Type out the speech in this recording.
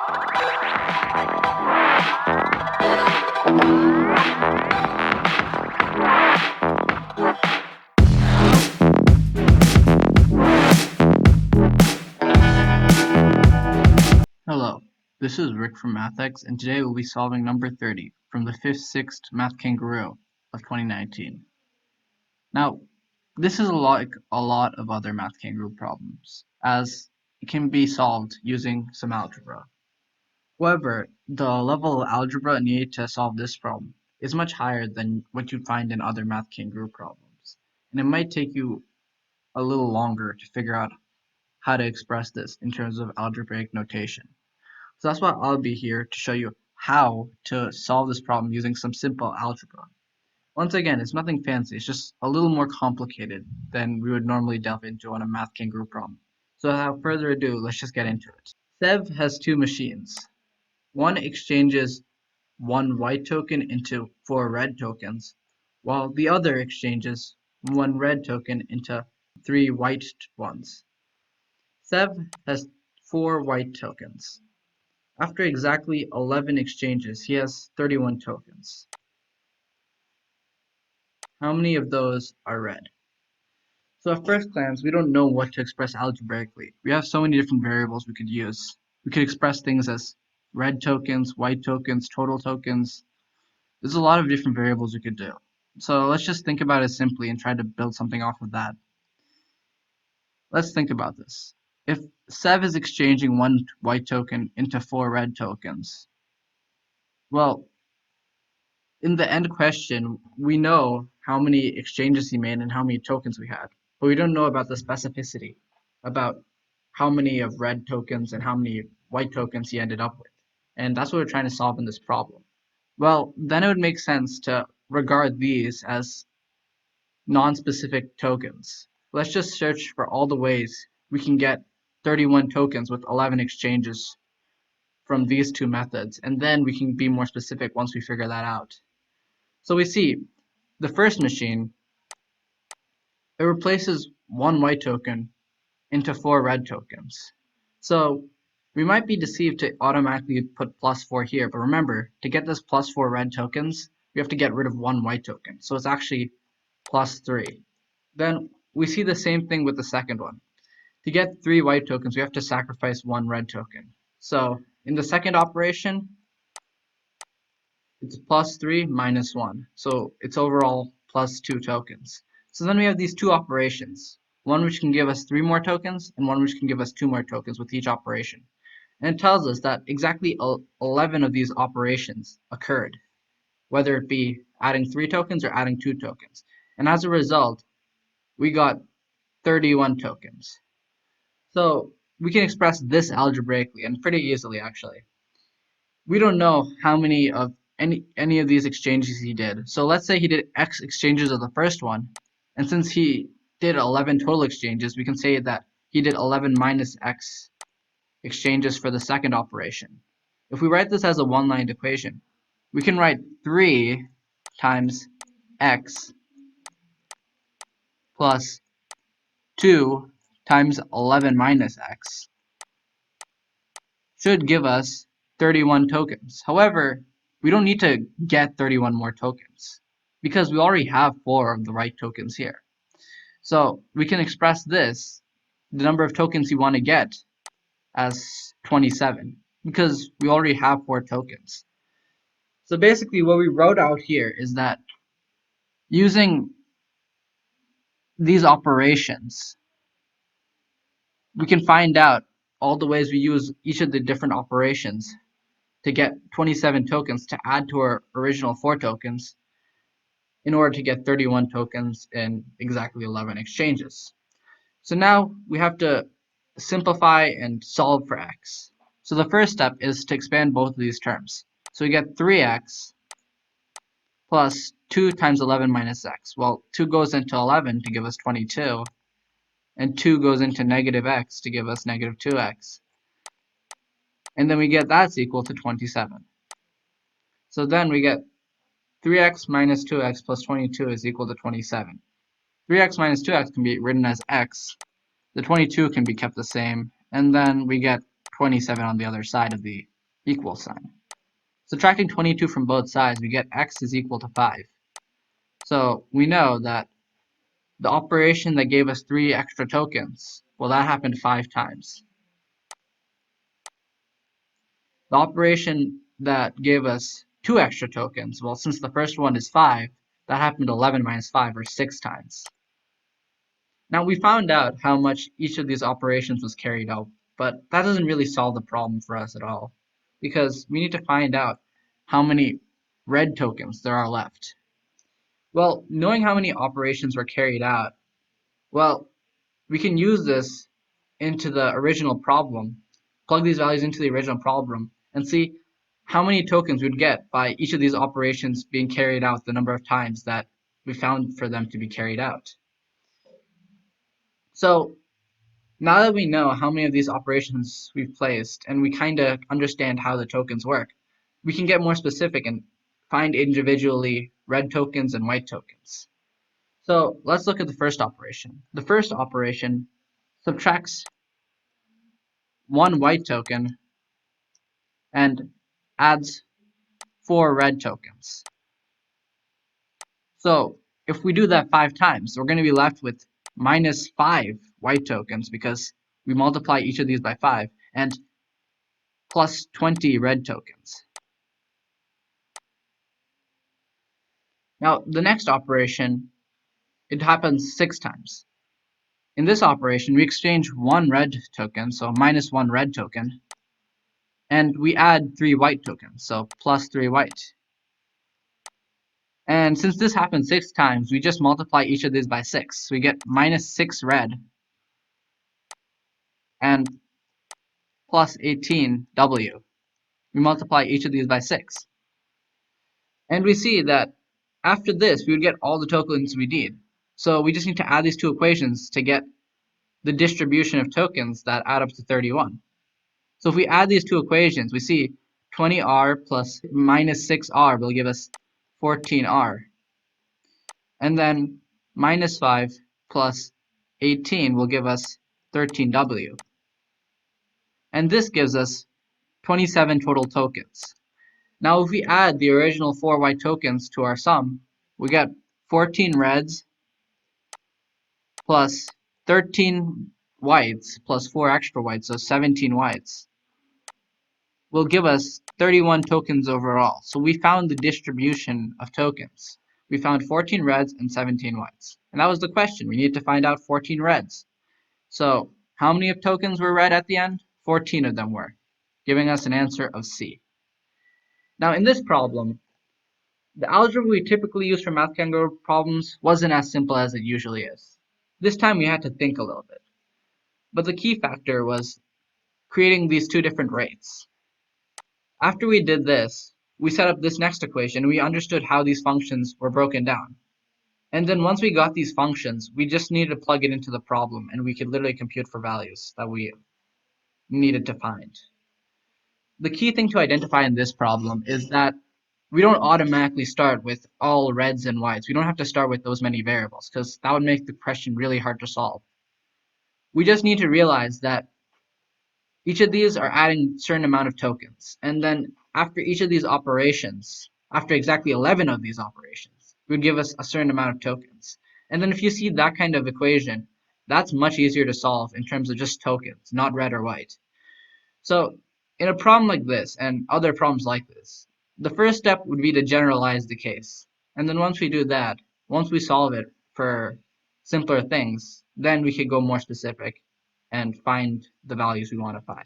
Hello, this is Rick from MathX, and today we'll be solving number 30 from the 5th-6th Math Kangaroo of 2019. Now, this is like a lot of other Math Kangaroo problems, as it can be solved using some algebra. However, the level of algebra needed to solve this problem is much higher than what you'd find in other Math Kangaroo problems, and it might take you a little longer to figure out how to express this in terms of algebraic notation. So that's why I'll be here to show you how to solve this problem using some simple algebra. Once again, it's nothing fancy, it's just a little more complicated than we would normally delve into on a Math Kangaroo problem. So without further ado, let's just get into it. Sev has two machines. One exchanges one white token into 4 red tokens, while the other exchanges one red token into 3 white ones. Sev has 4 white tokens. After exactly 11 exchanges, he has 31 tokens. How many of those are red? So at first glance, we don't know what to express algebraically. We have so many different variables we could use. We could express things as red tokens, white tokens, total tokens. There's a lot of different variables we could do. So let's just think about it simply and try to build something off of that. Let's think about this. If Sev is exchanging one white token into 4 red tokens, well, in the end question, we know how many exchanges he made and how many tokens we had, but we don't know about the specificity, about how many of red tokens and how many white tokens he ended up with. And that's what we're trying to solve in this problem. Well, then it would make sense to regard these as non-specific tokens. Let's just search for all the ways we can get 31 tokens with 11 exchanges from these two methods, and then we can be more specific once we figure that out. So we see the first machine, it replaces one white token into 4 red tokens. So we might be deceived to automatically put +4 here, but remember, to get this +4 red tokens, we have to get rid of one white token. So it's actually +3. Then we see the same thing with the second one. To get 3 white tokens, we have to sacrifice one red token. So in the second operation, it's +3 minus 1. So it's overall +2 tokens. So then we have these two operations, one which can give us 3 more tokens and one which can give us 2 more tokens with each operation. And it tells us that exactly 11 of these operations occurred, whether it be adding 3 tokens or adding 2 tokens. And as a result, we got 31 tokens. So we can express this algebraically and pretty easily actually. We don't know how many of any of these exchanges he did. So let's say he did X exchanges of the first one, and since he did 11 total exchanges, we can say that he did 11 minus X exchanges for the second operation. If we write this as a one-line equation, we can write 3 times X plus 2 times 11 minus X should give us 31 tokens. However, we don't need to get 31 more tokens because we already have 4 of the right tokens here. So we can express this, the number of tokens you want to get, as 27 because we already have 4 tokens. So basically what we wrote out here is that using these operations, we can find out all the ways we use each of the different operations to get 27 tokens to add to our original 4 tokens in order to get 31 tokens in exactly 11 exchanges. So now we have to simplify and solve for x. So the first step is to expand both of these terms. So we get 3x plus 2 times 11 minus x. Well, 2 goes into 11 to give us 22, and 2 goes into negative x to give us negative 2x. And then we get that's equal to 27. So then we get 3x minus 2x plus 22 is equal to 27. 3x minus 2x can be written as x. The 22 can be kept the same, and then we get 27 on the other side of the equal sign. Subtracting 22 from both sides, we get x is equal to 5. So we know that the operation that gave us 3 extra tokens, well, that happened 5 times. The operation that gave us 2 extra tokens, well, since the first one is 5, that happened 11 minus 5, or 6 times. Now, we found out how much each of these operations was carried out, but that doesn't really solve the problem for us at all, because we need to find out how many red tokens there are left. Well, knowing how many operations were carried out, well, we can use this into the original problem, plug these values into the original problem, and see how many tokens we'd get by each of these operations being carried out the number of times that we found for them to be carried out. So now that we know how many of these operations we've placed and we kind of understand how the tokens work, we can get more specific and find individually red tokens and white tokens. So let's look at the first operation. The first operation subtracts one white token and adds 4 red tokens. So if we do that 5 times, we're going to be left with minus 5 white tokens because we multiply each of these by 5, and plus 20 red tokens. Now, the next operation, it happens 6 times. In this operation, we exchange 1 red token, so minus 1 red token, and we add 3 white tokens, so plus 3 white. And since this happens 6 times, we just multiply each of these by 6. So we get minus 6 red and plus 18 W. We multiply each of these by 6. And we see that after this, we would get all the tokens we need. So we just need to add these two equations to get the distribution of tokens that add up to 31. So if we add these two equations, we see 20R plus minus 6R will give us 14R. And then minus 5 plus 18 will give us 13W. And this gives us 27 total tokens. Now if we add the original 4 white tokens to our sum, we get 14 reds plus 13 whites plus 4 extra whites, so 17 whites, will give us 31 tokens overall. So we found the distribution of tokens. We found 14 reds and 17 whites. And that was the question. We need to find out 14 reds. So how many of tokens were red at the end? 14 of them were, giving us an answer of C. Now in this problem, the algebra we typically use for Math Kangaroo problems wasn't as simple as it usually is. This time we had to think a little bit. But the key factor was creating these two different rates. After we did this, we set up this next equation and we understood how these functions were broken down. And then once we got these functions, we just needed to plug it into the problem and we could literally compute for values that we needed to find. The key thing to identify in this problem is that we don't automatically start with all reds and whites. We don't have to start with those many variables because that would make the question really hard to solve. We just need to realize that each of these are adding a certain amount of tokens. And then after each of these operations, after exactly 11 of these operations, it would give us a certain amount of tokens. And then if you see that kind of equation, that's much easier to solve in terms of just tokens, not red or white. So in a problem like this and other problems like this, the first step would be to generalize the case. And then once we do that, once we solve it for simpler things, then we could go more specific and find the values we want to find.